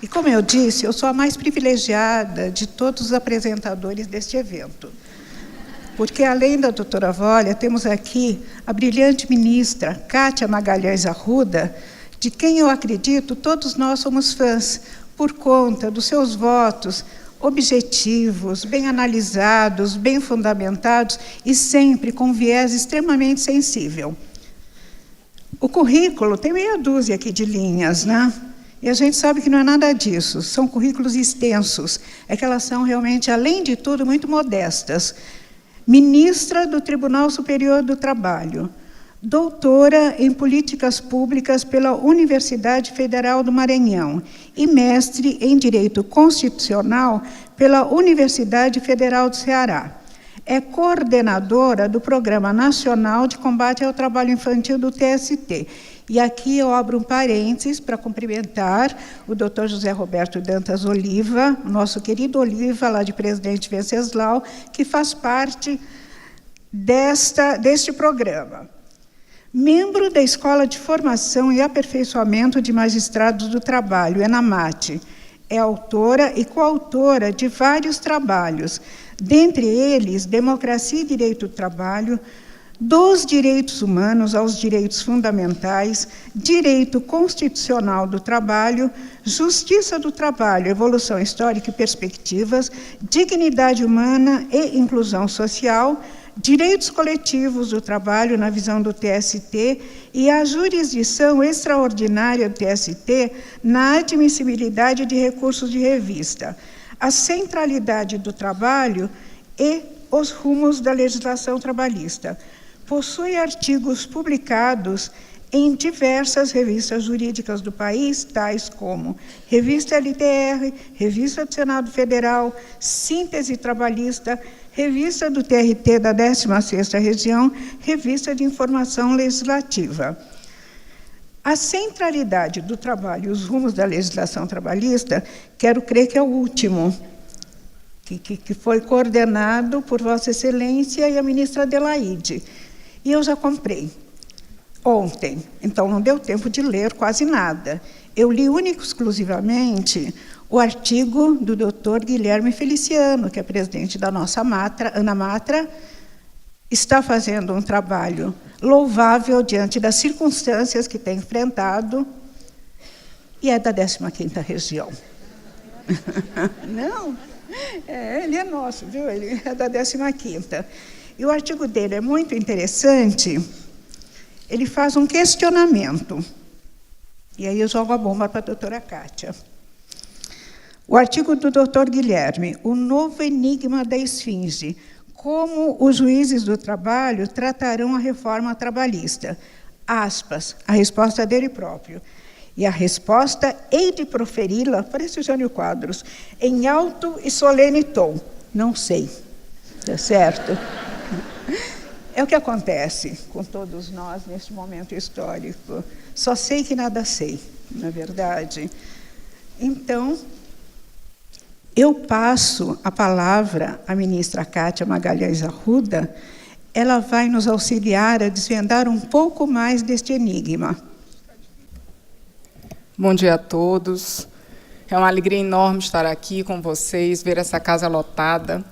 E, como eu disse, eu sou a mais privilegiada de todos os apresentadores deste evento. Porque, além da doutora Volha, temos aqui a brilhante ministra Kátia Magalhães Arruda, de quem eu acredito todos nós somos fãs, por conta dos seus votos objetivos, bem analisados, bem fundamentados e sempre com viés extremamente sensível. O currículo tem meia dúzia aqui de linhas, né? E a gente sabe que não é nada disso, são currículos extensos, é que elas são realmente, além de tudo, muito modestas. Ministra do Tribunal Superior do Trabalho, doutora em Políticas Públicas pela Universidade Federal do Maranhão e mestre em Direito Constitucional pela Universidade Federal do Ceará. É coordenadora do Programa Nacional de Combate ao Trabalho Infantil do TST. E aqui eu abro um parênteses para cumprimentar o Dr. José Roberto Dantas Oliva, nosso querido Oliva, lá de Presidente Venceslau, que faz parte deste programa. Membro da Escola de Formação e Aperfeiçoamento de Magistrados do Trabalho, ENAMAT. É autora e coautora de vários trabalhos, dentre eles Democracia e Direito do Trabalho, dos direitos humanos aos direitos fundamentais, direito constitucional do trabalho, justiça do trabalho, evolução histórica e perspectivas, dignidade humana e inclusão social, direitos coletivos do trabalho na visão do TST e a jurisdição extraordinária do TST na admissibilidade de recursos de revista, a centralidade do trabalho e os rumos da legislação trabalhista. Possui artigos publicados em diversas revistas jurídicas do país, tais como Revista LTR, Revista do Senado Federal, Síntese Trabalhista, Revista do TRT da 16ª Região, Revista de Informação Legislativa. A centralidade do trabalho e os rumos da legislação trabalhista, quero crer que é o último, que foi coordenado por Vossa Excelência e a ministra Adelaide. E eu já comprei ontem, então não deu tempo de ler quase nada. Eu li único e exclusivamente o artigo do Dr. Guilherme Feliciano, que é presidente da nossa ANAMATRA, está fazendo um trabalho louvável diante das circunstâncias que tem enfrentado, e é da 15ª Região. Não, ele é nosso, viu? Ele é da 15ª. E o artigo dele é muito interessante. Ele faz um questionamento. E aí eu jogo a bomba para a doutora Kátia. O artigo do doutor Guilherme, o novo enigma da esfinge, como os juízes do trabalho tratarão a reforma trabalhista. Aspas, a resposta dele próprio. E a resposta hei de proferi-la, parece o Jânio Quadros, em alto e solene tom. Não sei, tá certo? É o que acontece com todos nós neste momento histórico. Só sei que nada sei, na verdade. Então, eu passo a palavra à ministra Kátia Magalhães Arruda. Ela vai nos auxiliar a desvendar um pouco mais deste enigma. Bom dia a todos. É uma alegria enorme estar aqui com vocês, ver essa casa lotada.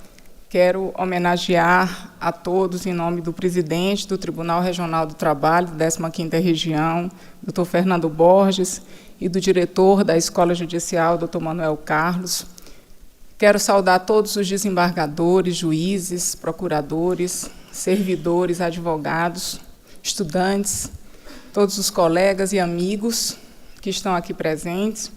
Quero homenagear a todos em nome do presidente do Tribunal Regional do Trabalho, da 15ª Região, Dr. Fernando Borges, e do diretor da Escola Judicial, Dr. Manuel Carlos. Quero saudar todos os desembargadores, juízes, procuradores, servidores, advogados, estudantes, todos os colegas e amigos que estão aqui presentes.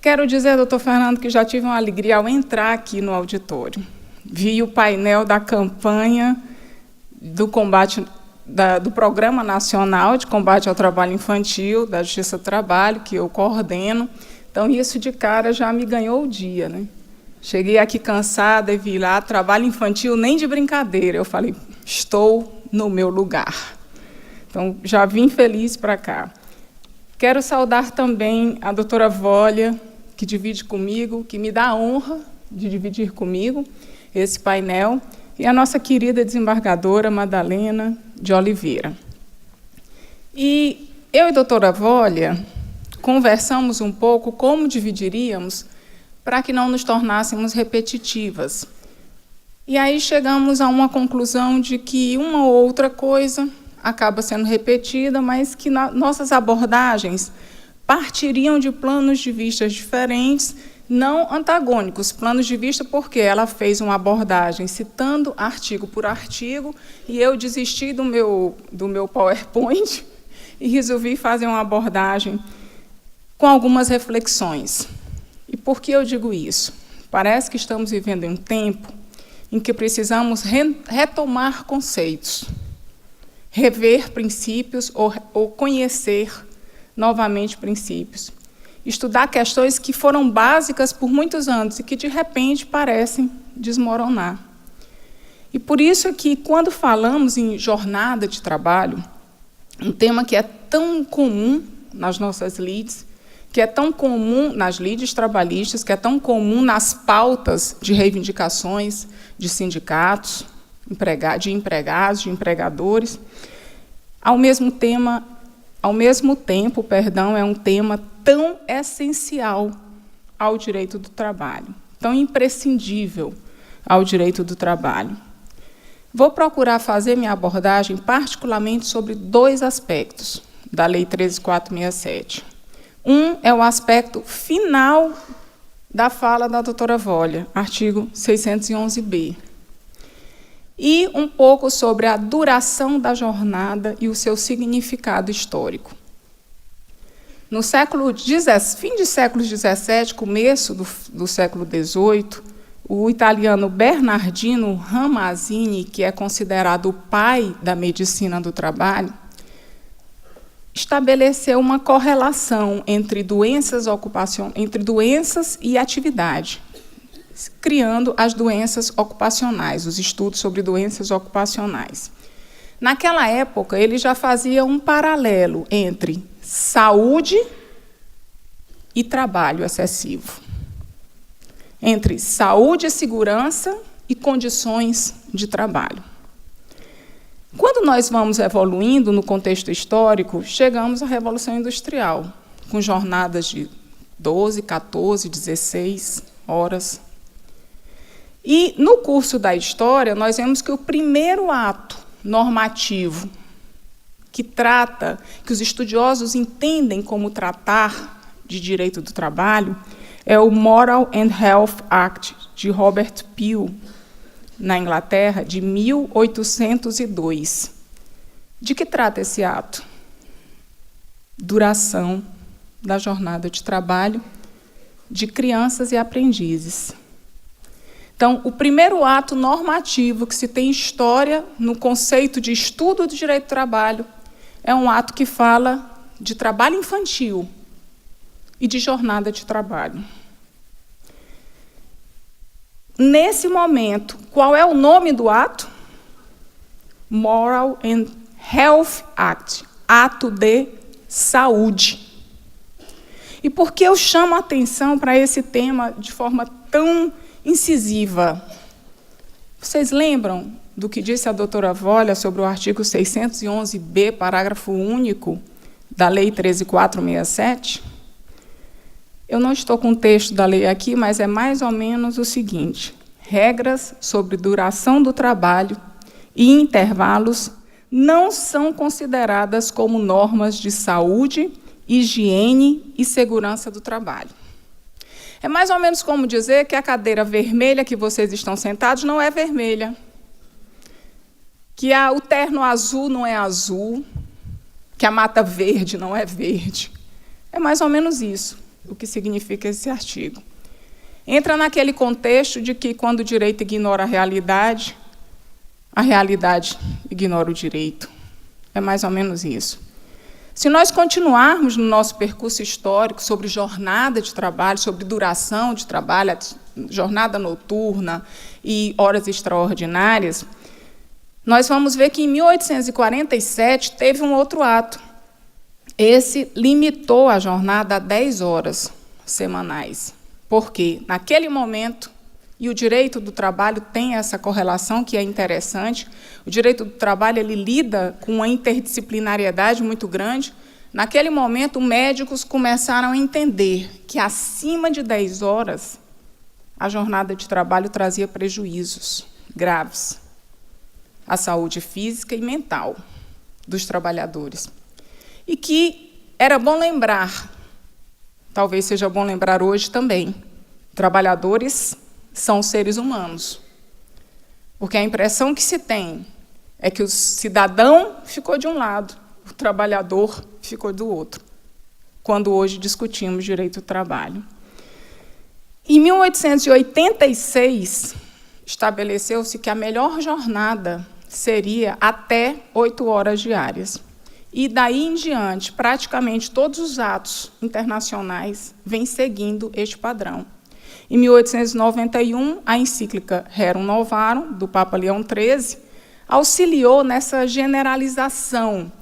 Quero dizer, doutor Fernando, que já tive uma alegria ao entrar aqui no auditório. Vi o painel da campanha do combate do Programa Nacional de Combate ao Trabalho Infantil, da Justiça do Trabalho, que eu coordeno. Então, isso de cara já me ganhou o dia, né? Cheguei aqui cansada e vi lá, trabalho infantil nem de brincadeira. Eu falei, estou no meu lugar. Então, já vim feliz para cá. Quero saudar também a doutora Volha, que divide comigo, que me dá a honra de dividir comigo esse painel, e a nossa querida desembargadora Madalena de Oliveira. E eu e a doutora Volha conversamos um pouco como dividiríamos para que não nos tornássemos repetitivas. E aí chegamos a uma conclusão de que uma ou outra coisa acaba sendo repetida, mas que nossas abordagens partiriam de planos de vista diferentes, não antagônicos. Planos de vista porque ela fez uma abordagem citando artigo por artigo, e eu desisti do meu PowerPoint e resolvi fazer uma abordagem com algumas reflexões. E por que eu digo isso? Parece que estamos vivendo em um tempo em que precisamos retomar conceitos, rever princípios ou conhecer novamente princípios, estudar questões que foram básicas por muitos anos e que, de repente, parecem desmoronar. E por isso é que, quando falamos em jornada de trabalho, um tema que é tão comum nas nossas leads, que é tão comum nas leads trabalhistas, que é tão comum nas pautas de reivindicações de sindicatos, de empregados, de empregadores, ao mesmo tempo, é um tema tão essencial ao direito do trabalho, tão imprescindível ao direito do trabalho. Vou procurar fazer minha abordagem particularmente sobre 2 aspectos da Lei 13.467. Um é o aspecto final da fala da doutora Volha, artigo 611b. E um pouco sobre a duração da jornada e o seu significado histórico. No fim de século XVII, começo do século XVIII, o italiano Bernardino Ramazzini, que é considerado o pai da medicina do trabalho, estabeleceu uma correlação entre doenças e atividade, criando as doenças ocupacionais, os estudos sobre doenças ocupacionais. Naquela época, ele já fazia um paralelo entre saúde e trabalho excessivo, entre saúde e segurança e condições de trabalho. Quando nós vamos evoluindo no contexto histórico, chegamos à Revolução Industrial, com jornadas de 12, 14, 16 horas. E, no curso da história, nós vemos que o primeiro ato normativo que os estudiosos entendem como tratar de direito do trabalho, é o Moral and Health Act, de Robert Peel, na Inglaterra, de 1802. De que trata esse ato? Duração da jornada de trabalho de crianças e aprendizes. Então, o primeiro ato normativo que se tem história no conceito de estudo do direito do trabalho é um ato que fala de trabalho infantil e de jornada de trabalho. Nesse momento, qual é o nome do ato? Moral and Health Act, ato de saúde. E por que eu chamo a atenção para esse tema de forma tão incisiva? Vocês lembram do que disse a doutora Volha sobre o artigo 611b, parágrafo único, da Lei 13.467? Eu não estou com o texto da lei aqui, mas é mais ou menos o seguinte: regras sobre duração do trabalho e intervalos não são consideradas como normas de saúde, higiene e segurança do trabalho. É mais ou menos como dizer que a cadeira vermelha que vocês estão sentados não é vermelha, que o terno azul não é azul, que a mata verde não é verde. É mais ou menos isso o que significa esse artigo. Entra naquele contexto de que, quando o direito ignora a realidade ignora o direito. É mais ou menos isso. Se nós continuarmos no nosso percurso histórico sobre jornada de trabalho, sobre duração de trabalho, jornada noturna e horas extraordinárias, nós vamos ver que, em 1847, teve um outro ato. Esse limitou a jornada a 10 horas semanais, porque, naquele momento, e o direito do trabalho tem essa correlação que é interessante, o direito do trabalho ele lida com uma interdisciplinariedade muito grande. Naquele momento, médicos começaram a entender que, acima de 10 horas, a jornada de trabalho trazia prejuízos graves à saúde física e mental dos trabalhadores. E que era bom lembrar, talvez seja bom lembrar hoje também, trabalhadores são seres humanos. Porque a impressão que se tem é que o cidadão ficou de um lado, o trabalhador ficou do outro, quando hoje discutimos direito do trabalho. Em 1886, estabeleceu-se que a melhor jornada seria até 8 horas diárias. E, daí em diante, praticamente todos os atos internacionais vêm seguindo este padrão. Em 1891, a encíclica Rerum Novarum, do Papa Leão XIII, auxiliou nessa generalização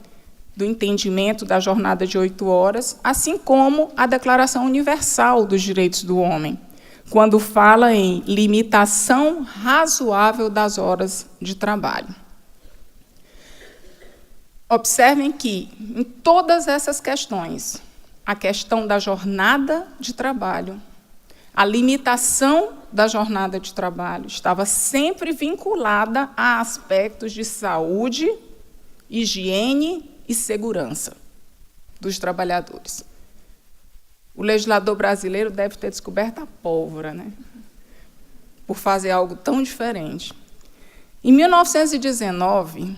do entendimento da jornada de 8 horas, assim como a Declaração Universal dos Direitos do Homem, quando fala em limitação razoável das horas de trabalho. Observem que, em todas essas questões, a questão da jornada de trabalho, a limitação da jornada de trabalho estava sempre vinculada a aspectos de saúde, higiene e segurança dos trabalhadores. O legislador brasileiro deve ter descoberto a pólvora, né? Por fazer algo tão diferente. Em 1919,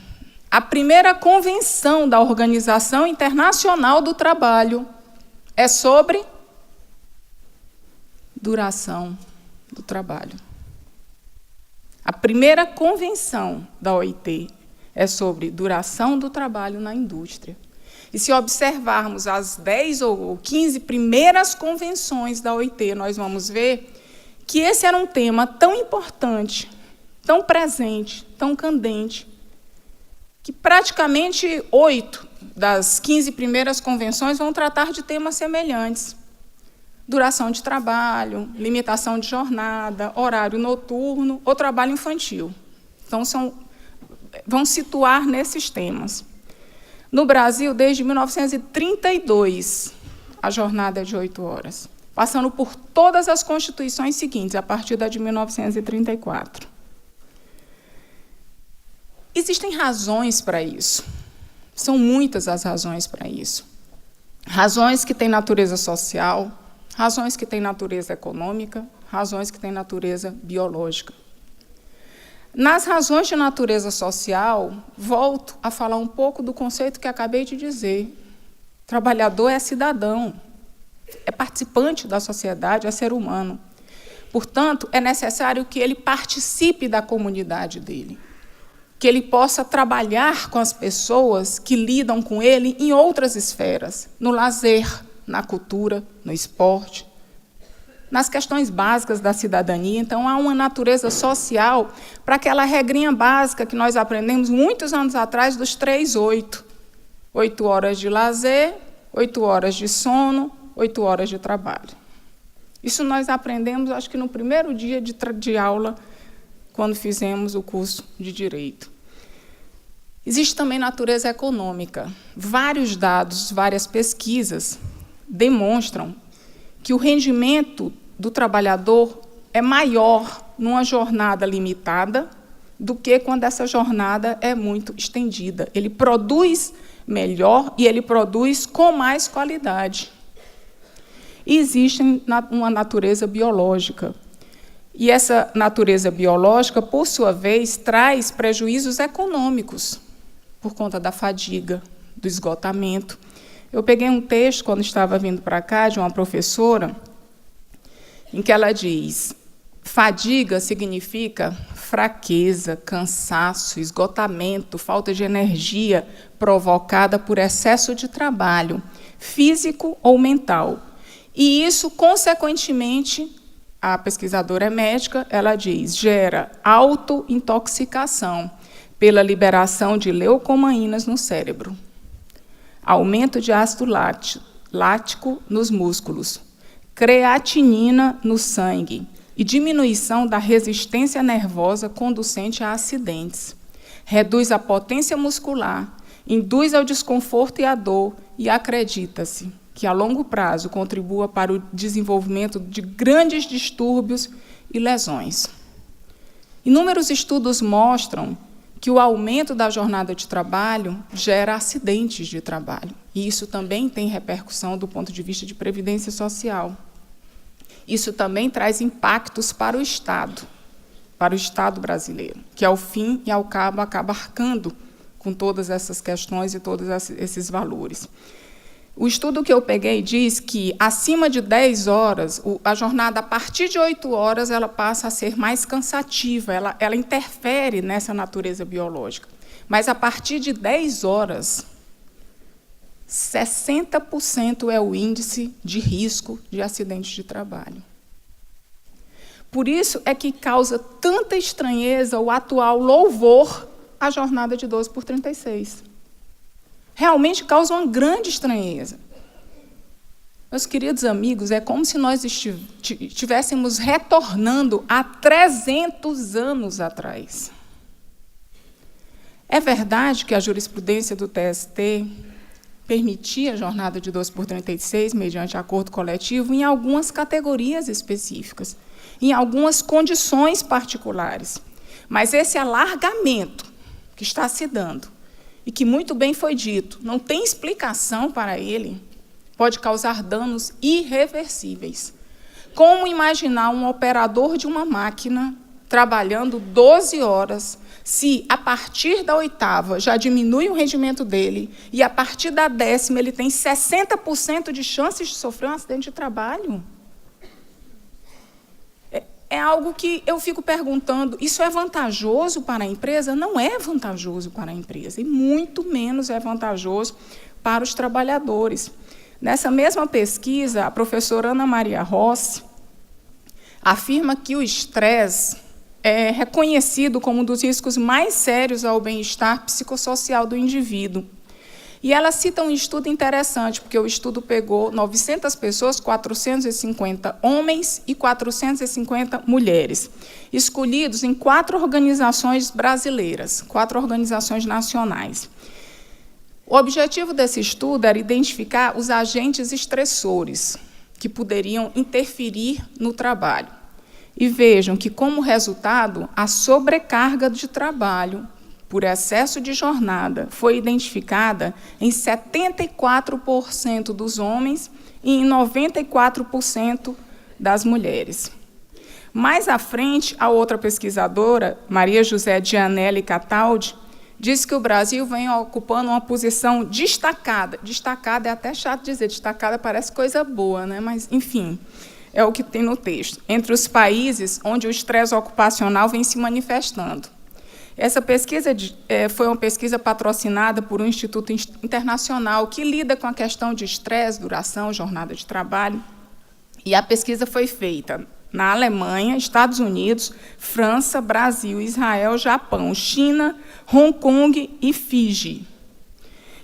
a primeira convenção da Organização Internacional do Trabalho é sobre duração do trabalho. A primeira convenção da OIT é sobre duração do trabalho na indústria. E se observarmos as 10 ou 15 primeiras convenções da OIT, nós vamos ver que esse era um tema tão importante, tão presente, tão candente, que praticamente 8 das 15 primeiras convenções vão tratar de temas semelhantes. Duração de trabalho, limitação de jornada, horário noturno ou trabalho infantil. Então, vão situar nesses temas. No Brasil, desde 1932, a jornada é de 8 horas, passando por todas as constituições seguintes, a partir da de 1934. Existem razões para isso. São muitas as razões para isso. Razões que têm natureza social, razões que têm natureza econômica, razões que têm natureza biológica. Nas razões de natureza social, volto a falar um pouco do conceito que acabei de dizer. Trabalhador é cidadão, é participante da sociedade, é ser humano. Portanto, é necessário que ele participe da comunidade dele, que ele possa trabalhar com as pessoas que lidam com ele em outras esferas, no lazer, na cultura, no esporte, nas questões básicas da cidadania. Então, há uma natureza social para aquela regrinha básica que nós aprendemos muitos anos atrás dos 3-8. 8 horas de lazer, 8 horas de sono, 8 horas de trabalho. Isso nós aprendemos, acho que no primeiro dia de aula, quando fizemos o curso de Direito. Existe também natureza econômica. Vários dados, várias pesquisas demonstram que o rendimento do trabalhador é maior numa jornada limitada do que quando essa jornada é muito estendida. Ele produz melhor e ele produz com mais qualidade. E existe uma natureza biológica. E essa natureza biológica, por sua vez, traz prejuízos econômicos, por conta da fadiga, do esgotamento. Eu peguei um texto, quando estava vindo para cá, de uma professora, em que ela diz: fadiga significa fraqueza, cansaço, esgotamento, falta de energia provocada por excesso de trabalho, físico ou mental. E isso, consequentemente, a pesquisadora é médica, ela diz, gera autointoxicação pela liberação de leucomainas no cérebro, aumento de ácido lático nos músculos, creatinina no sangue e diminuição da resistência nervosa conducente a acidentes. Reduz a potência muscular, induz ao desconforto e à dor e acredita-se que, a longo prazo, contribua para o desenvolvimento de grandes distúrbios e lesões. Inúmeros estudos mostram que o aumento da jornada de trabalho gera acidentes de trabalho, e isso também tem repercussão do ponto de vista de previdência social. Isso também traz impactos para o Estado brasileiro, que, ao fim e ao cabo, acaba arcando com todas essas questões e todos esses valores. O estudo que eu peguei diz que, acima de 10 horas, a jornada, a partir de 8 horas, ela passa a ser mais cansativa, ela interfere nessa natureza biológica. Mas, a partir de 10 horas, 60% é o índice de risco de acidente de trabalho. Por isso é que causa tanta estranheza o atual louvor à jornada de 12 por 36. Realmente causa uma grande estranheza. Meus queridos amigos, é como se nós estivéssemos retornando a 300 anos atrás. É verdade que a jurisprudência do TST permitia a jornada de 12 por 36, mediante acordo coletivo, em algumas categorias específicas, em algumas condições particulares. Mas esse alargamento que está se dando, e que muito bem foi dito, não tem explicação para ele, pode causar danos irreversíveis. Como imaginar um operador de uma máquina trabalhando 12 horas, se a partir da 8ª já diminui o rendimento dele, e a partir da 10ª ele tem 60% de chances de sofrer um acidente de trabalho? É algo que eu fico perguntando, isso é vantajoso para a empresa? Não é vantajoso para a empresa, e muito menos é vantajoso para os trabalhadores. Nessa mesma pesquisa, a professora Ana Maria Rossi afirma que o estresse é reconhecido como um dos riscos mais sérios ao bem-estar psicossocial do indivíduo. E ela cita um estudo interessante, porque o estudo pegou 900 pessoas, 450 homens e 450 mulheres, escolhidos em 4 organizações brasileiras, 4 organizações nacionais. O objetivo desse estudo era identificar os agentes estressores que poderiam interferir no trabalho. E vejam que, como resultado, a sobrecarga de trabalho por excesso de jornada foi identificada em 74% dos homens e em 94% das mulheres. Mais à frente, a outra pesquisadora, Maria José Gianelli Cataldi, diz que o Brasil vem ocupando uma posição destacada. Destacada é até chato dizer, destacada parece coisa boa, né? Mas, enfim, é o que tem no texto. Entre os países onde o estresse ocupacional vem se manifestando. Essa pesquisa foi uma pesquisa patrocinada por um instituto internacional que lida com a questão de estresse, duração, jornada de trabalho. E a pesquisa foi feita na Alemanha, Estados Unidos, França, Brasil, Israel, Japão, China, Hong Kong e Fiji.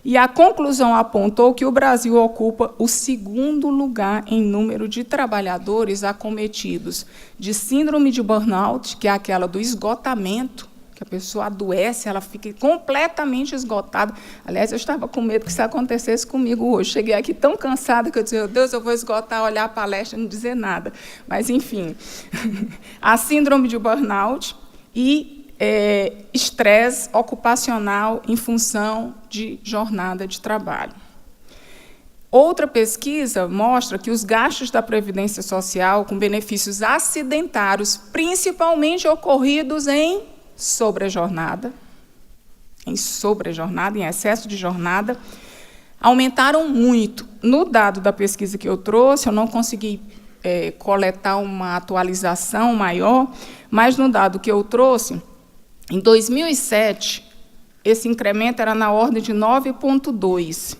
E a conclusão apontou que o Brasil ocupa o 2º lugar em número de trabalhadores acometidos de síndrome de burnout, que é aquela do esgotamento, que a pessoa adoece, ela fica completamente esgotada. Aliás, eu estava com medo que isso acontecesse comigo hoje. Cheguei aqui tão cansada que eu disse, meu Deus, eu vou esgotar, olhar a palestra e não dizer nada. Mas, enfim, a síndrome de burnout e estresse ocupacional em função de jornada de trabalho. Outra pesquisa mostra que os gastos da Previdência Social com benefícios acidentários, principalmente ocorridos em sobrejornada, em excesso de jornada, aumentaram muito. No dado da pesquisa que eu trouxe, eu não consegui coletar uma atualização maior, mas no dado que eu trouxe, em 2007, esse incremento era na ordem de 9,2%.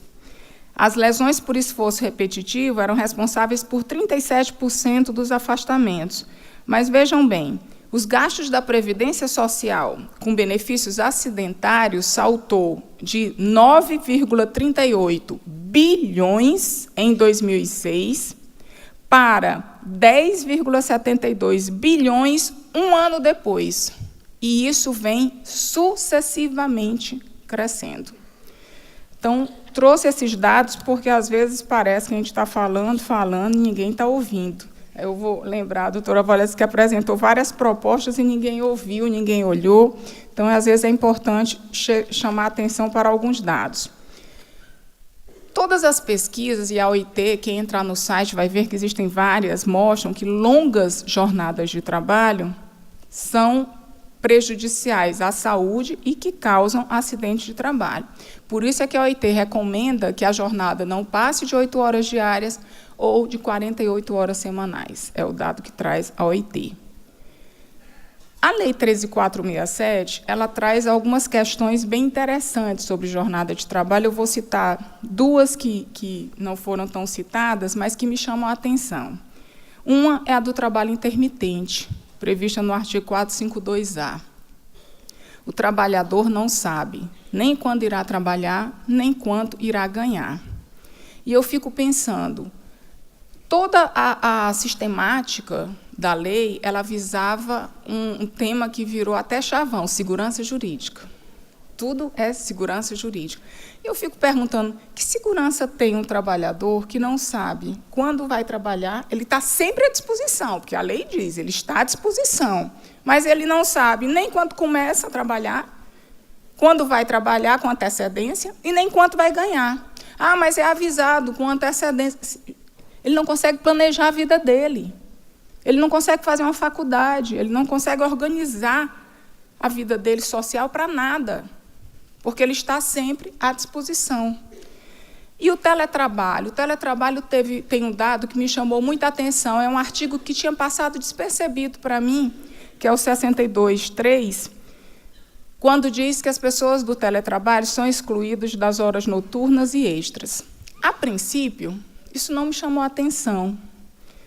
As lesões por esforço repetitivo eram responsáveis por 37% dos afastamentos. Mas vejam bem, os gastos da Previdência Social com benefícios acidentários saltou de 9,38 bilhões em 2006 para 10,72 bilhões um ano depois. E isso vem sucessivamente crescendo. Então, trouxe esses dados porque, às vezes, parece que a gente está falando, e ninguém está ouvindo. Eu vou lembrar a doutora Valesca que apresentou várias propostas e ninguém ouviu, ninguém olhou. Então, às vezes, é importante chamar a atenção para alguns dados. Todas as pesquisas, e a OIT, quem entrar no site vai ver que existem várias, mostram que longas jornadas de trabalho são prejudiciais à saúde e que causam acidentes de trabalho. Por isso é que a OIT recomenda que a jornada não passe de 8 horas diárias ou de 48 horas semanais. É o dado que traz a OIT. A Lei 13.467, ela traz algumas questões bem interessantes sobre jornada de trabalho. Eu vou citar duas que não foram tão citadas, mas que me chamam a atenção. Uma é a do trabalho intermitente, prevista no artigo 452-A. O trabalhador não sabe nem quando irá trabalhar, nem quanto irá ganhar. E eu fico pensando, toda a sistemática da lei, ela visava um tema que virou até chavão, segurança jurídica. Tudo é segurança jurídica. E eu fico perguntando, que segurança tem um trabalhador que não sabe quando vai trabalhar? Ele está sempre à disposição, porque a lei diz, ele está à disposição, mas ele não sabe nem quando começa a trabalhar, quando vai trabalhar com antecedência, e nem quanto vai ganhar. Ah, mas é avisado com antecedência. Ele não consegue planejar a vida dele. Ele não consegue fazer uma faculdade, ele não consegue organizar a vida dele social para nada, porque ele está sempre à disposição. E o teletrabalho? O teletrabalho tem um dado que me chamou muita atenção, é um artigo que tinha passado despercebido para mim, que é o 62.3, quando diz que as pessoas do teletrabalho são excluídas das horas noturnas e extras. A princípio, isso não me chamou a atenção.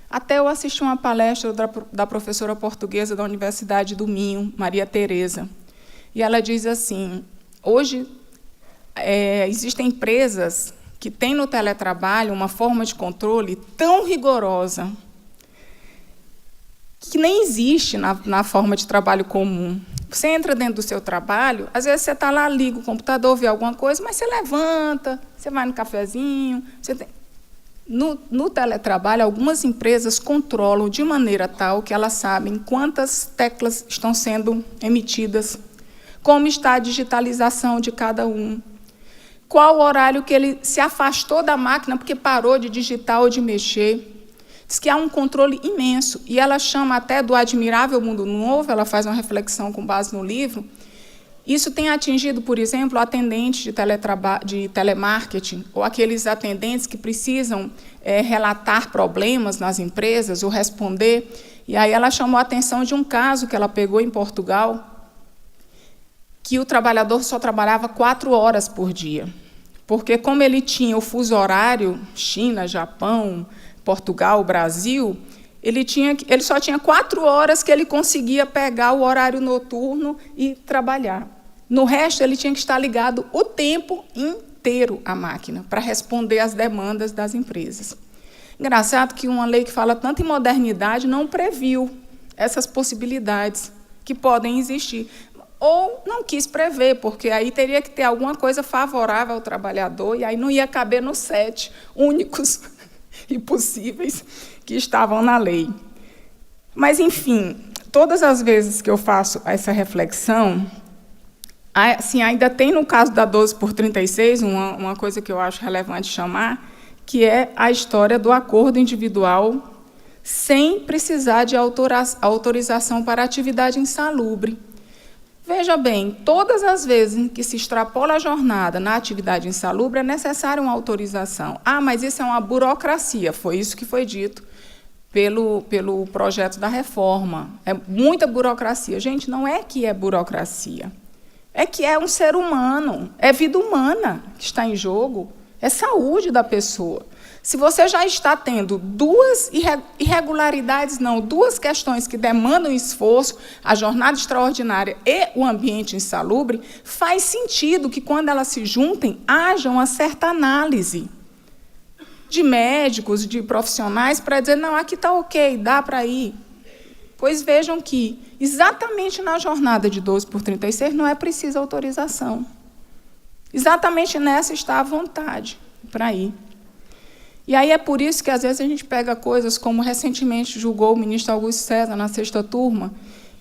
Até eu assisti uma palestra da professora portuguesa da Universidade do Minho, Maria Tereza, e ela diz assim, hoje existem empresas que têm no teletrabalho uma forma de controle tão rigorosa que nem existe na forma de trabalho comum. Você entra dentro do seu trabalho, às vezes você está lá, liga o computador, vê alguma coisa, mas você levanta, você vai no cafezinho. No teletrabalho, algumas empresas controlam de maneira tal que elas sabem quantas teclas estão sendo emitidas, como está a digitalização de cada um, qual o horário que ele se afastou da máquina porque parou de digitar ou de mexer. Diz que há um controle imenso, e ela chama até do admirável mundo novo, ela faz uma reflexão com base no livro. Isso tem atingido, por exemplo, atendentes de telemarketing, ou aqueles atendentes que precisam relatar problemas nas empresas, ou responder. E aí ela chamou a atenção de um caso que ela pegou em Portugal, que o trabalhador só trabalhava 4 horas por dia, porque como ele tinha o fuso horário, China, Japão, Portugal, Brasil, ele só tinha 4 horas que ele conseguia pegar o horário noturno e trabalhar. No resto, ele tinha que estar ligado o tempo inteiro à máquina, para responder às demandas das empresas. Engraçado que uma lei que fala tanto em modernidade não previu essas possibilidades que podem existir. Ou não quis prever, porque aí teria que ter alguma coisa favorável ao trabalhador, e aí não ia caber nos 7 únicos e possíveis que estavam na lei. Mas, enfim, todas as vezes que eu faço essa reflexão, assim, ainda tem, no caso da 12/36, uma coisa que eu acho relevante chamar, que é a história do acordo individual sem precisar de autorização para atividade insalubre. Veja bem, todas as vezes em que se extrapola a jornada na atividade insalubre, é necessária uma autorização. Ah, mas isso é uma burocracia, foi isso que foi dito pelo projeto da reforma. É muita burocracia. Gente, não é que é burocracia, é que é um ser humano, é vida humana que está em jogo, é saúde da pessoa. Se você já está tendo 2 irregularidades, não, 2 questões que demandam esforço, a jornada extraordinária e o ambiente insalubre, faz sentido que, quando elas se juntem, haja uma certa análise de médicos, de profissionais, para dizer, não, aqui está ok, dá para ir. Pois vejam que, exatamente na jornada de 12/36, não é preciso autorização. Exatamente nessa está a vontade para ir. E aí é por isso que, às vezes, a gente pega coisas como recentemente julgou o ministro Augusto César na 6ª turma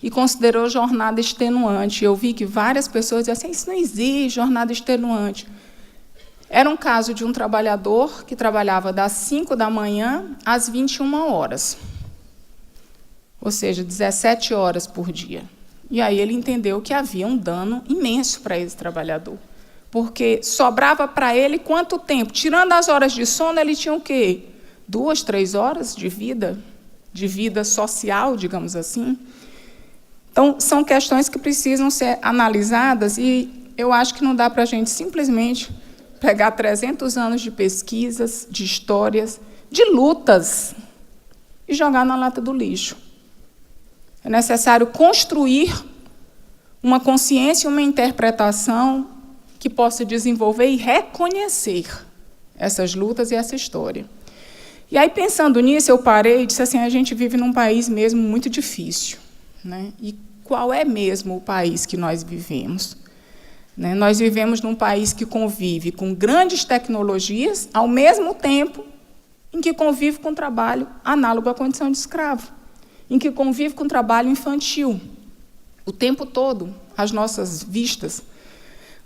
e considerou jornada extenuante. Eu vi que várias pessoas diziam assim, isso não existe, jornada extenuante. Era um caso de um trabalhador que trabalhava das 5 da manhã às 21 horas, ou seja, 17 horas por dia. E aí ele entendeu que havia um dano imenso para esse trabalhador, porque sobrava para ele quanto tempo? Tirando as horas de sono, ele tinha o quê? 2, 3 horas de vida social, digamos assim. Então, são questões que precisam ser analisadas e eu acho que não dá para a gente simplesmente pegar 300 anos de pesquisas, de histórias, de lutas e jogar na lata do lixo. É necessário construir uma consciência e uma interpretação que possa desenvolver e reconhecer essas lutas e essa história. E aí, pensando nisso, eu parei e disse assim, a gente vive num país mesmo muito difícil, né? E qual é mesmo o país que nós vivemos? Né? Nós vivemos num país que convive com grandes tecnologias, ao mesmo tempo em que convive com trabalho análogo à condição de escravo, em que convive com trabalho infantil, o tempo todo, às nossas vistas.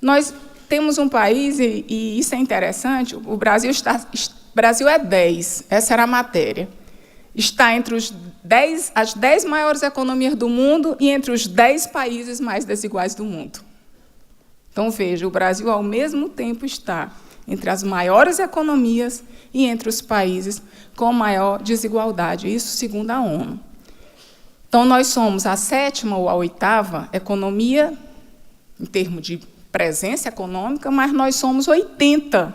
Nós temos um país, e isso é interessante, o Brasil é 10, essa era a matéria. Está entre as 10 maiores economias do mundo e entre os 10 países mais desiguais do mundo. Então, veja, o Brasil, ao mesmo tempo, está entre as maiores economias e entre os países com maior desigualdade, isso segundo a ONU. Então, nós somos a 7ª ou a 8ª economia, em termos de presença econômica, mas nós somos 80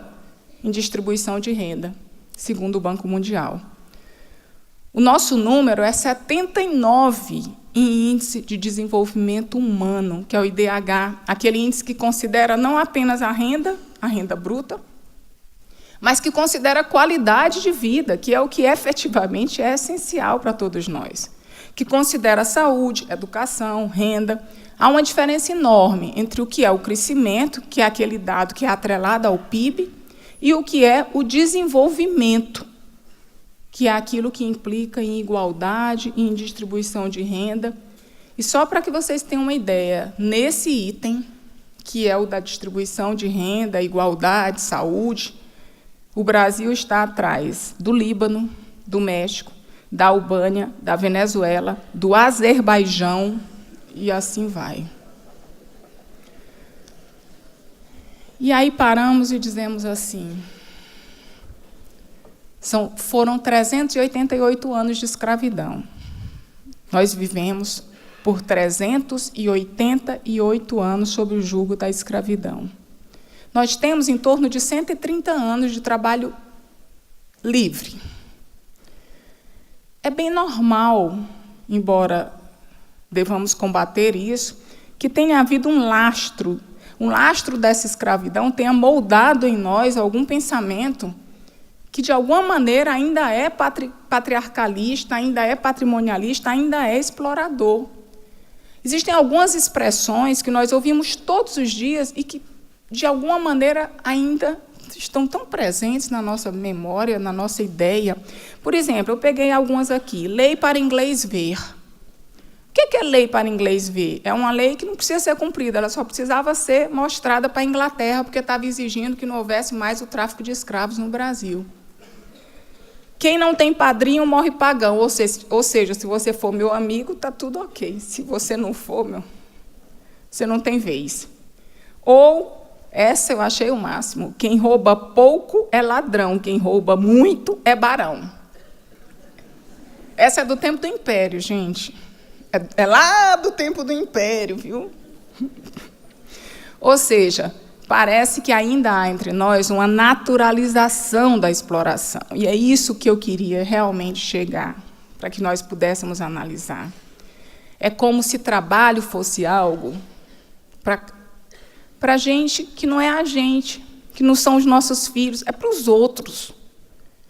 em distribuição de renda, segundo o Banco Mundial. O nosso número é 79 em Índice de Desenvolvimento Humano, que é o IDH, aquele índice que considera não apenas a renda bruta, mas que considera a qualidade de vida, que é o que efetivamente é essencial para todos nós, que considera saúde, educação, renda. Há uma diferença enorme entre o que é o crescimento, que é aquele dado que é atrelado ao PIB, e o que é o desenvolvimento, que é aquilo que implica em igualdade e em distribuição de renda. E só para que vocês tenham uma ideia, nesse item, que é o da distribuição de renda, igualdade, saúde, o Brasil está atrás do Líbano, do México, da Albânia, da Venezuela, do Azerbaijão, e assim vai. E aí paramos e dizemos assim, foram 388 anos de escravidão. Nós vivemos por 388 anos sob o jugo da escravidão. Nós temos em torno de 130 anos de trabalho livre. É bem normal, embora devamos combater isso, que tenha havido um lastro dessa escravidão tenha moldado em nós algum pensamento que, de alguma maneira, ainda é patriarcalista, ainda é patrimonialista, ainda é explorador. Existem algumas expressões que nós ouvimos todos os dias e que, de alguma maneira, ainda estão tão presentes na nossa memória, na nossa ideia. Por exemplo, eu peguei algumas aqui. Lei para inglês ver. O que é lei para inglês ver? É uma lei que não precisa ser cumprida, ela só precisava ser mostrada para a Inglaterra, porque estava exigindo que não houvesse mais o tráfico de escravos no Brasil. Quem não tem padrinho morre pagão, ou seja, se você for meu amigo, está tudo ok. Se você não for, você não tem vez. Ou, essa eu achei o máximo, quem rouba pouco é ladrão, quem rouba muito é barão. Essa é do tempo do Império, gente. É lá do tempo do Império, viu? Ou seja, parece que ainda há entre nós uma naturalização da exploração. E é isso que eu queria realmente chegar, para que nós pudéssemos analisar. É como se trabalho fosse algo para a gente que não é a gente, que não são os nossos filhos, é para os outros.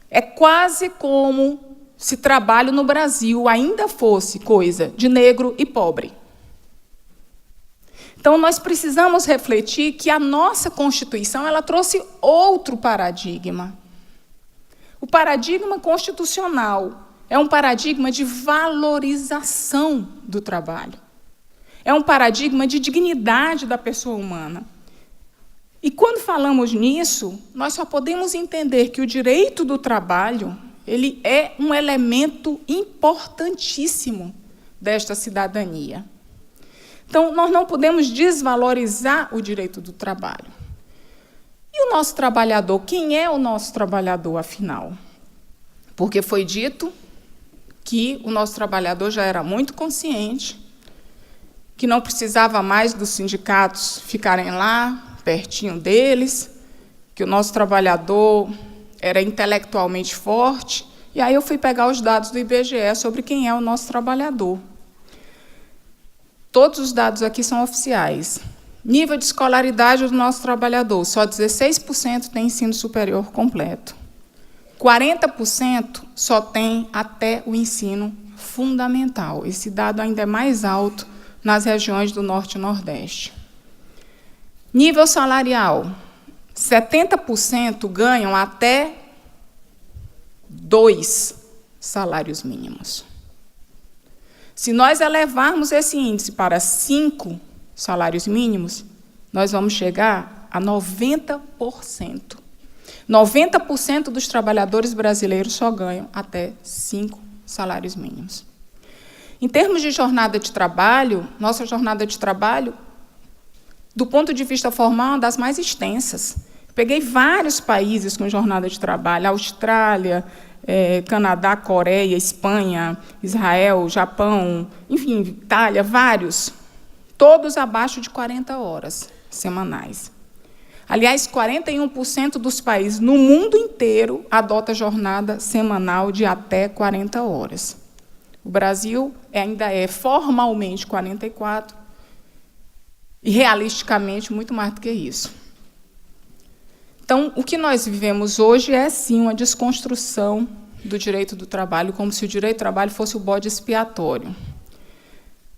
É quase como se trabalho no Brasil ainda fosse coisa de negro e pobre. Então, nós precisamos refletir que a nossa Constituição ela trouxe outro paradigma. O paradigma constitucional é um paradigma de valorização do trabalho. É um paradigma de dignidade da pessoa humana. E, quando falamos nisso, nós só podemos entender que o direito do trabalho ele é um elemento importantíssimo desta cidadania. Então, nós não podemos desvalorizar o direito do trabalho. E o nosso trabalhador? Quem é o nosso trabalhador, afinal? Porque foi dito que o nosso trabalhador já era muito consciente, que não precisava mais dos sindicatos ficarem lá, pertinho deles, que o nosso trabalhador era intelectualmente forte. E aí eu fui pegar os dados do IBGE sobre quem é o nosso trabalhador. Todos os dados aqui são oficiais. Nível de escolaridade do nosso trabalhador, só 16% tem ensino superior completo. 40% só tem até o ensino fundamental. Esse dado ainda é mais alto nas regiões do Norte e Nordeste. Nível salarial, 70% ganham até 2 salários mínimos. Se nós elevarmos esse índice para 5 salários mínimos, nós vamos chegar a 90%. 90% dos trabalhadores brasileiros só ganham até 5 salários mínimos. Em termos de jornada de trabalho, nossa jornada de trabalho, do ponto de vista formal, é uma das mais extensas. Peguei vários países com jornada de trabalho, Austrália, Canadá, Coreia, Espanha, Israel, Japão, enfim, Itália, vários, todos abaixo de 40 horas semanais. Aliás, 41% dos países no mundo inteiro adotam jornada semanal de até 40 horas. O Brasil ainda é formalmente 44 e, realisticamente, muito mais do que isso. Então, o que nós vivemos hoje é, sim, uma desconstrução do direito do trabalho, como se o direito do trabalho fosse o bode expiatório.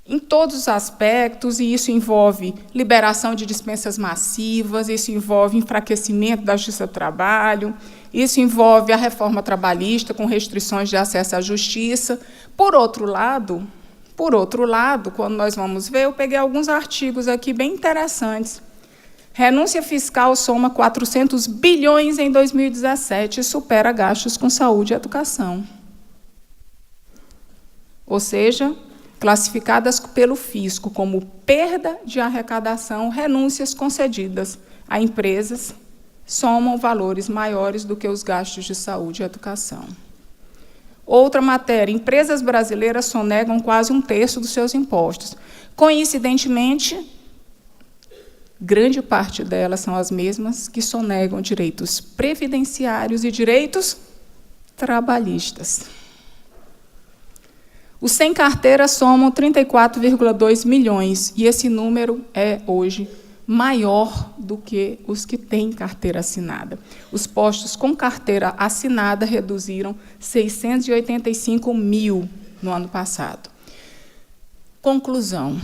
Em todos os aspectos, e isso envolve liberação de dispensas massivas, isso envolve enfraquecimento da justiça do trabalho, isso envolve a reforma trabalhista com restrições de acesso à justiça. Por outro lado, quando nós vamos ver, eu peguei alguns artigos aqui bem interessantes. Renúncia fiscal soma 400 bilhões em 2017 e supera gastos com saúde e educação. Ou seja, classificadas pelo fisco como perda de arrecadação, renúncias concedidas a empresas somam valores maiores do que os gastos de saúde e educação. Outra matéria, empresas brasileiras sonegam quase 1/3 dos seus impostos. Coincidentemente, grande parte delas são as mesmas que sonegam direitos previdenciários e direitos trabalhistas. Os sem carteira somam 34,2 milhões, e esse número é, hoje, maior do que os que têm carteira assinada. Os postos com carteira assinada reduziram 685 mil no ano passado. Conclusão: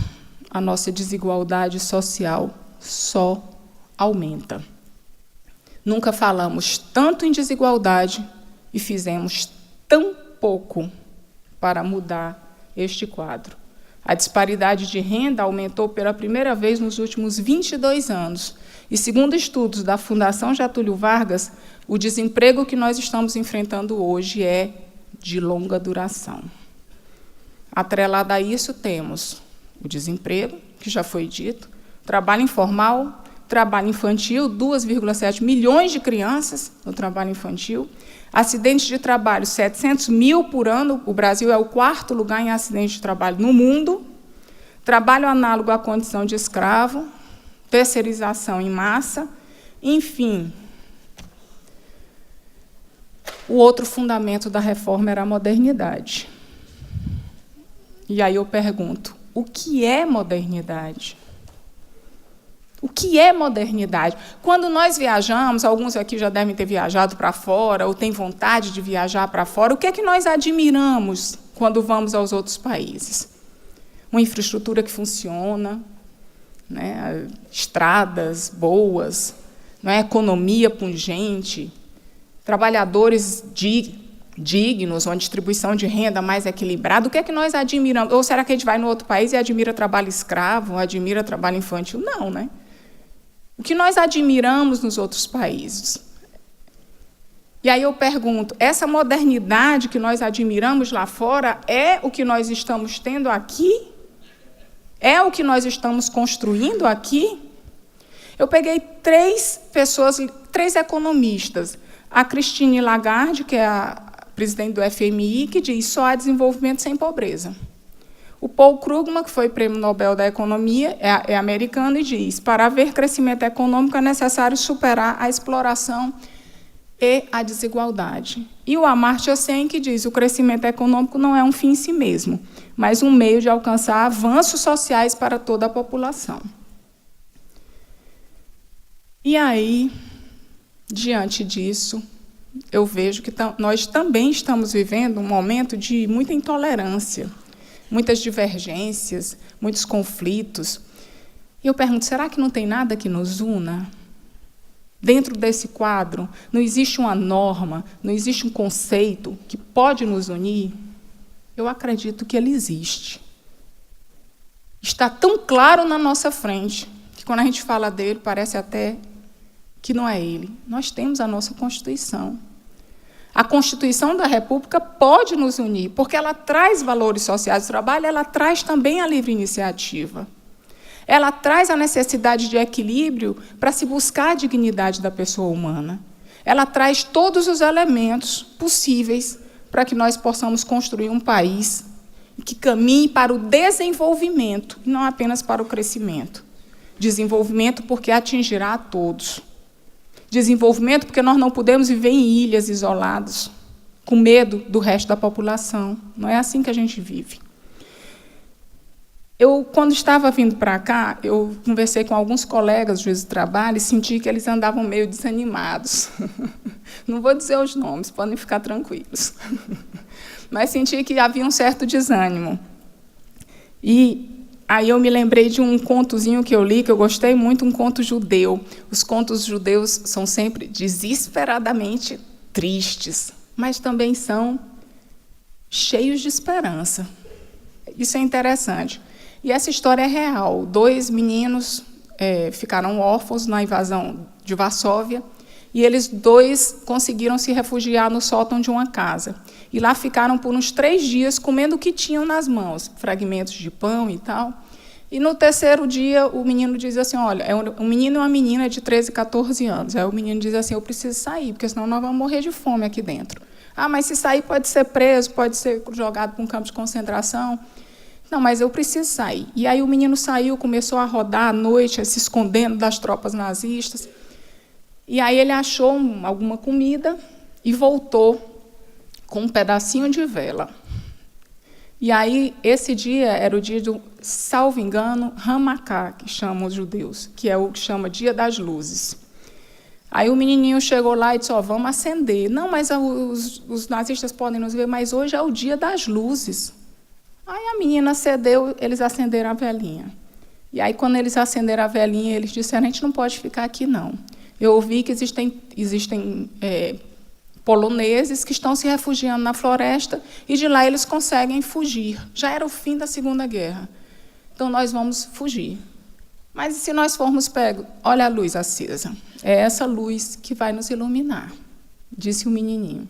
a nossa desigualdade social só aumenta. Nunca falamos tanto em desigualdade e fizemos tão pouco para mudar este quadro. A disparidade de renda aumentou pela primeira vez nos últimos 22 anos. E, segundo estudos da Fundação Getúlio Vargas, o desemprego que nós estamos enfrentando hoje é de longa duração. Atrelado a isso, temos o desemprego, que já foi dito, trabalho informal, trabalho infantil, 2,7 milhões de crianças no trabalho infantil, acidentes de trabalho, 700 mil por ano, o Brasil é o 4º lugar em acidentes de trabalho no mundo, trabalho análogo à condição de escravo, terceirização em massa, enfim. O outro fundamento da reforma era a modernidade. E aí eu pergunto, o que é modernidade? O que é modernidade? Quando nós viajamos, alguns aqui já devem ter viajado para fora, ou têm vontade de viajar para fora, o que é que nós admiramos quando vamos aos outros países? Uma infraestrutura que funciona, né? Estradas boas, não é? Economia pungente, trabalhadores dignos, uma distribuição de renda mais equilibrada. O que é que nós admiramos? Ou será que a gente vai no outro país e admira trabalho escravo, admira trabalho infantil? Não, né? O que nós admiramos nos outros países? E aí eu pergunto, essa modernidade que nós admiramos lá fora é o que nós estamos tendo aqui? É o que nós estamos construindo aqui? Eu peguei 3 pessoas, 3 economistas. A Christine Lagarde, que é a presidente do FMI, que diz só há desenvolvimento sem pobreza. O Paul Krugman, que foi prêmio Nobel da Economia, é americano, e diz para haver crescimento econômico é necessário superar a exploração e a desigualdade. E o Amartya Sen, que diz o crescimento econômico não é um fim em si mesmo, mas um meio de alcançar avanços sociais para toda a população. E aí, diante disso, eu vejo que nós também estamos vivendo um momento de muita intolerância, muitas divergências, muitos conflitos. E eu pergunto, será que não tem nada que nos una? Dentro desse quadro, não existe uma norma, não existe um conceito que pode nos unir? Eu acredito que ele existe. Está tão claro na nossa frente, que quando a gente fala dele, parece até que não é ele. Nós temos a nossa Constituição. A Constituição da República pode nos unir, porque ela traz valores sociais do trabalho, ela traz também a livre iniciativa. Ela traz a necessidade de equilíbrio para se buscar a dignidade da pessoa humana. Ela traz todos os elementos possíveis para que nós possamos construir um país que caminhe para o desenvolvimento, e não apenas para o crescimento. Desenvolvimento porque atingirá a todos. Desenvolvimento porque nós não podemos viver em ilhas isoladas, com medo do resto da população. Não é assim que a gente vive. Quando estava vindo para cá, eu conversei com alguns colegas juízes de trabalho e senti que eles andavam meio desanimados. Não vou dizer os nomes, podem ficar tranquilos. Mas senti que havia um certo desânimo. E aí eu me lembrei de um contozinho que eu li, que eu gostei muito, um conto judeu. Os contos judeus são sempre desesperadamente tristes, mas também são cheios de esperança. Isso é interessante. E essa história é real. 2 meninos ficaram órfãos na invasão de Varsóvia, e eles 2 conseguiram se refugiar no sótão de uma casa. E lá ficaram por uns 3 dias comendo o que tinham nas mãos, fragmentos de pão e tal. E no 3º dia, o menino diz assim, olha, é um menino e uma menina de 13, 14 anos. Aí o menino diz assim, eu preciso sair, porque senão nós vamos morrer de fome aqui dentro. Ah, mas se sair pode ser preso, pode ser jogado para um campo de concentração. Não, mas eu preciso sair. E aí o menino saiu, começou a rodar à noite, se escondendo das tropas nazistas. E aí ele achou alguma comida e voltou com um pedacinho de vela. E aí, esse dia era o dia do, salvo engano, Hanukkah, que chamam os judeus, que é o que chama Dia das Luzes. Aí o menininho chegou lá e disse, vamos acender. Não, mas os nazistas podem nos ver, mas hoje é o Dia das Luzes. Aí a menina cedeu, eles acenderam a velinha. E aí, quando eles acenderam a velinha, eles disseram, a gente não pode ficar aqui, não. Eu ouvi que existem poloneses que estão se refugiando na floresta, e de lá eles conseguem fugir. Já era o fim da Segunda Guerra. Então, nós vamos fugir. Mas e se nós formos pegos? Olha a luz acesa. É essa luz que vai nos iluminar, disse o menininho.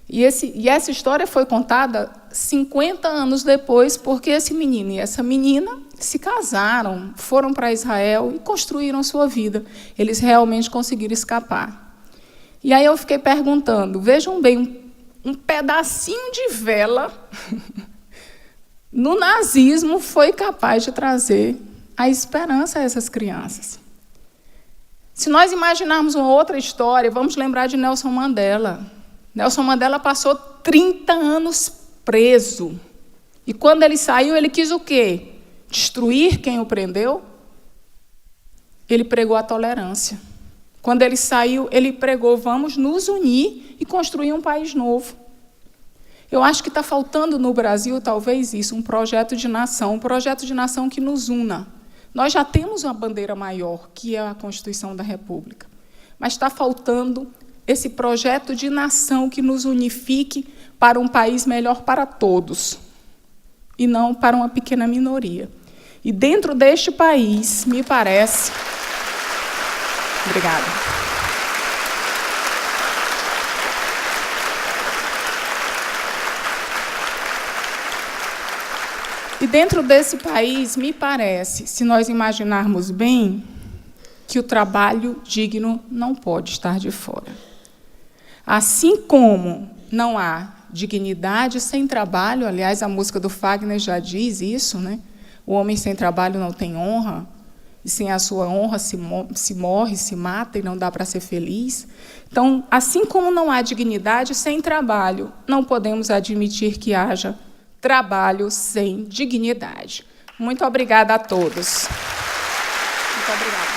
E essa história foi contada 50 anos depois, porque esse menino e essa menina se casaram, foram para Israel e construíram sua vida. Eles realmente conseguiram escapar. E aí eu fiquei perguntando, vejam bem, um pedacinho de vela no nazismo foi capaz de trazer a esperança a essas crianças. Se nós imaginarmos uma outra história, vamos lembrar de Nelson Mandela. Nelson Mandela passou 30 anos preso. E quando ele saiu, ele quis o quê? Destruir quem o prendeu? Ele pregou a tolerância. Quando ele saiu, ele pregou, vamos nos unir e construir um país novo. Eu acho que está faltando no Brasil, talvez isso, um projeto de nação que nos una. Nós já temos uma bandeira maior, que é a Constituição da República, mas está faltando esse projeto de nação que nos unifique para um país melhor para todos, e não para uma pequena minoria. E dentro deste país, me parece... Obrigada. E dentro desse país, me parece, se nós imaginarmos bem, que o trabalho digno não pode estar de fora. Assim como não há dignidade sem trabalho, aliás, a música do Fagner já diz isso, né? O homem sem trabalho não tem honra, e sem a sua honra se morre, se mata, e não dá para ser feliz. Então, assim como não há dignidade sem trabalho, não podemos admitir que haja trabalho sem dignidade. Muito obrigada a todos. Muito obrigada.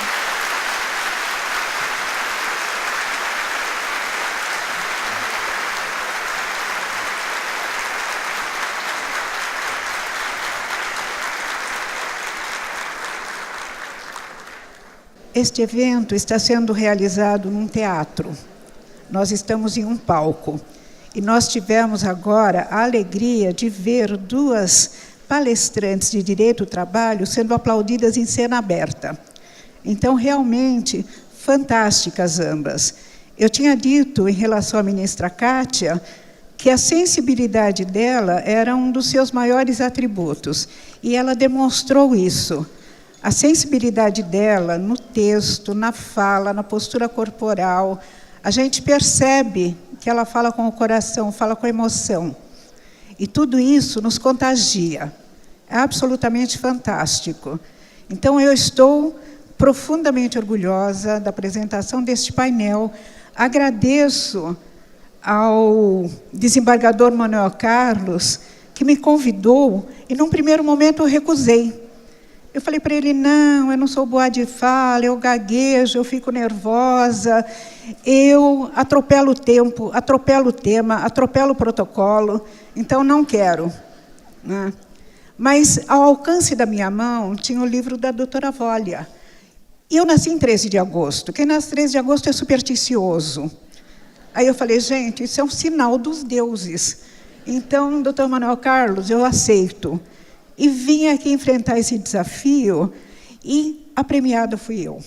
Este evento está sendo realizado num teatro. Nós estamos em um palco. E nós tivemos agora a alegria de ver duas palestrantes de direito do trabalho sendo aplaudidas em cena aberta. Então, realmente, fantásticas ambas. Eu tinha dito, em relação à ministra Kátia, que a sensibilidade dela era um dos seus maiores atributos. E ela demonstrou isso. A sensibilidade dela no texto, na fala, na postura corporal, a gente percebe que ela fala com o coração, fala com a emoção. E tudo isso nos contagia. É absolutamente fantástico. Então, eu estou profundamente orgulhosa da apresentação deste painel. Agradeço ao desembargador Manuel Carlos, que me convidou, e, num primeiro momento, eu recusei. Eu falei para ele, não, eu não sou boa de fala, eu gaguejo, eu fico nervosa, eu atropelo o tempo, atropelo o tema, atropelo o protocolo, então não quero. Né? Mas, ao alcance da minha mão, tinha o livro da doutora Vólia. E eu nasci em 13 de agosto. Quem nasce em 13 de agosto é supersticioso. Aí eu falei, gente, isso é um sinal dos deuses. Então, doutor Manuel Carlos, eu aceito. E vim aqui enfrentar esse desafio, e a premiada fui eu.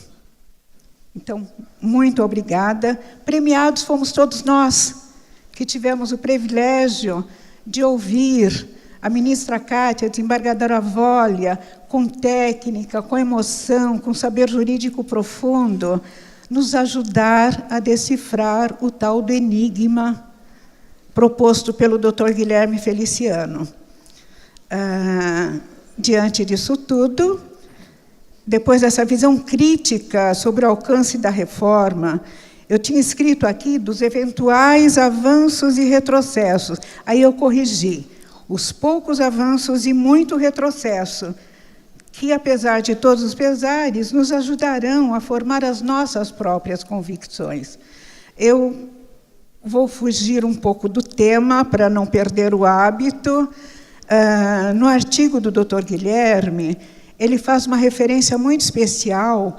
Então, muito obrigada. Premiados fomos todos nós, que tivemos o privilégio de ouvir a ministra Kátia, a desembargadora Vólia, com técnica, com emoção, com saber jurídico profundo, nos ajudar a decifrar o tal do enigma proposto pelo Dr. Guilherme Feliciano. Diante disso tudo, depois dessa visão crítica sobre o alcance da reforma, eu tinha escrito aqui dos eventuais avanços e retrocessos. Aí eu corrigi. Os poucos avanços e muito retrocesso, que, apesar de todos os pesares, nos ajudarão a formar as nossas próprias convicções. Eu vou fugir um pouco do tema, para não perder o hábito. No artigo do Dr. Guilherme, ele faz uma referência muito especial.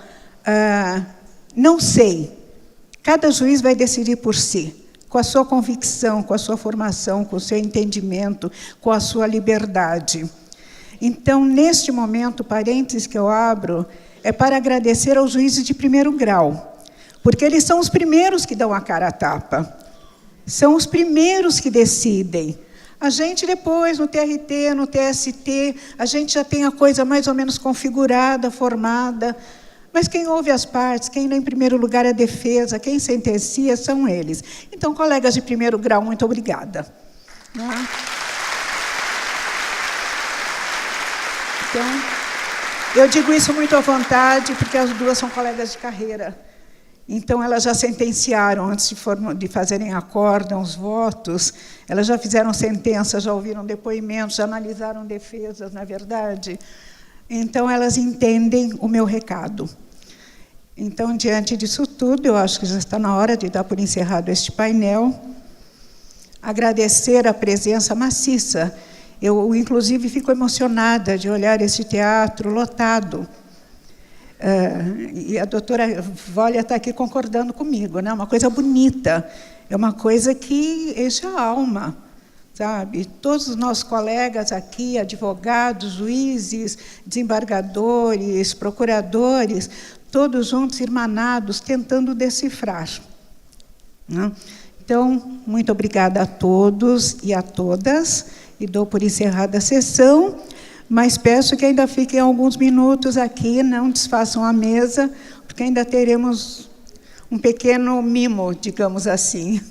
Não sei, cada juiz vai decidir por si, com a sua convicção, com a sua formação, com o seu entendimento, com a sua liberdade. Então, neste momento, o parênteses que eu abro é para agradecer aos juízes de primeiro grau, porque eles são os primeiros que dão a cara a tapa, são os primeiros que decidem. A gente depois, no TRT, no TST, a gente já tem a coisa mais ou menos configurada, formada, mas quem ouve as partes, quem em primeiro lugar é a defesa, quem sentencia, são eles. Então, colegas de primeiro grau, muito obrigada. Então, eu digo isso muito à vontade, porque as duas são colegas de carreira. Então, elas já sentenciaram, antes de fazerem acórdão, os votos, elas já fizeram sentenças, já ouviram depoimentos, já analisaram defesas, não é verdade? Então, elas entendem o meu recado. Então, diante disso tudo, eu acho que já está na hora de dar por encerrado este painel. Agradecer a presença maciça. Eu, inclusive, fico emocionada de olhar esse teatro lotado. E a doutora Vólia está aqui concordando comigo, né? Uma coisa bonita, é uma coisa que enche a alma, sabe? Todos os nossos colegas aqui, advogados, juízes, desembargadores, procuradores, todos juntos, irmanados, tentando decifrar, né? Então, muito obrigada a todos e a todas, e dou por encerrada a sessão, mas peço que ainda fiquem alguns minutos aqui, não desfaçam a mesa, porque ainda teremos um pequeno mimo, digamos assim.